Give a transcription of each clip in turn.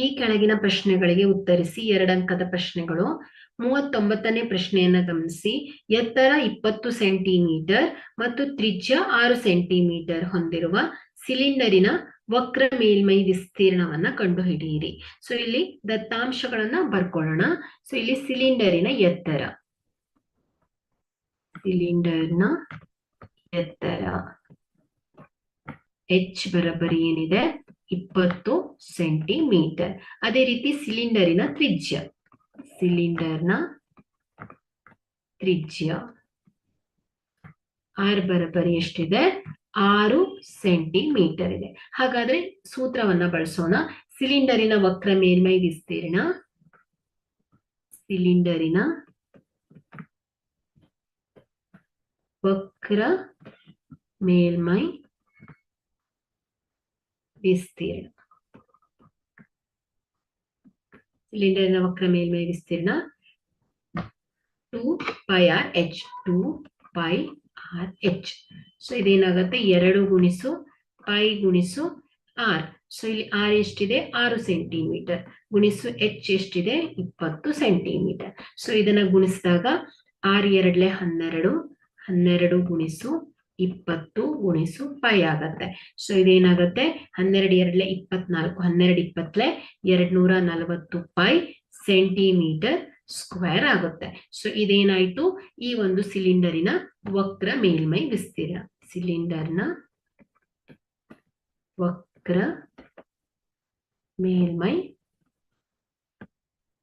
ಈ ಕೆಳಗಿನ ಪ್ರಶ್ನೆಗಳಿಗೆ ಉತ್ತರಿಸಿ. 2 ಅಂಕದ ಪ್ರಶ್ನೆಗಳು. 39ನೇ ಪ್ರಶ್ನೆಯನ್ನ ಗಮನಿಸಿ. ಎತ್ತರ 20 ಸೆಂಟಿಮೀಟರ್ ಮತ್ತು ತ್ರಿಜ್ಯ 6 ಸೆಂಟಿಮೀಟರ್ ಹೊಂದಿರುವ ಸಿಲಿಂಡರಿನ ವಕ್ರ ಮೇಲ್ಮೈ ವಿಸ್ತೀರ್ಣವನ್ನ ಕಂಡುಹಿಡಿಯಿರಿ. ಸೊ ಇಲ್ಲಿ ದತ್ತಾಂಶಗಳನ್ನ ಬರ್ಕೊಳ್ಳೋಣ. ಸೊ ಇಲ್ಲಿ ಸಿಲಿಂಡರಿನ ಎತ್ತರ, ಸಿಲಿಂಡರ್ನ ಎತ್ತರ h ಬರೋಬ್ಬರಿ ಏನಿದೆ 20 ಸೆಂಟಿಮೀಟರ್. ಅದೇ ರೀತಿ ಸಿಲಿಂಡರಿನ ತ್ರಿಜ್ಯ, ಸಿಲಿಂಡರ್ನ ತ್ರಿಜ್ಯ r ಬರೋಬ್ಬರಿ ಎಷ್ಟಿದೆ 6 ಸೆಂಟಿಮೀಟರ್ ಇದೆ. ಹಾಗಾದ್ರೆ ಸೂತ್ರವನ್ನ ಬಳಸೋಣ. ಸಿಲಿಂಡರಿನ ವಕ್ರ ಮೇಲ್ಮೈ ವಿಸ್ತೀರ್ಣ, ಸಿಲಿಂಡರಿನ ವಕ್ರ ಮೇಲ್ಮೈ ವಿಸ್ತೀರ್ಣ, ಸಿಲಿಂಡರ್ನ ವಕ್ರ ಮೇಲ್ಮೈ ವಿಸ್ತೀರ್ಣ 2πr/h, 2πr/h. ಸೊ ಇದೇನಾಗುತ್ತೆ 2 ಗುಣಿಸು π ಗುಣಿಸು r. ಸೊ ಇಲ್ಲಿ r ಎಷ್ಟಿದೆ 6 ಸೆಂಟಿಮೀಟರ್ ಗುಣಿಸು h ಎಷ್ಟಿದೆ 20 ಸೆಂಟಿಮೀಟರ್. ಸೊ ಇದನ್ನ ಗುಣಿಸಿದಾಗ 6 2 12, 12 ಗುಣಿಸು 20 ಗುಣಿಸು π ಆಗತ್ತೆ. ಸೊ ಇದೇನಾಗುತ್ತೆ 12 2 24, 12 20 240 π ಸೆಂಟಿಮೀಟರ್ ಸ್ಕ್ವೇರ್ ಆಗುತ್ತೆ. ಸೊ ಇದೇನಾಯ್ತು ಈ ಒಂದು ಸಿಲಿಂಡರಿನ ವಕ್ರ ಮೇಲ್ಮೈ ವಿಸ್ತೀರ್ಣ, ಸಿಲಿಂಡರ್ನ ವಕ್ರ ಮೇಲ್ಮೈ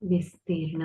ವಿಸ್ತೀರ್ಣ.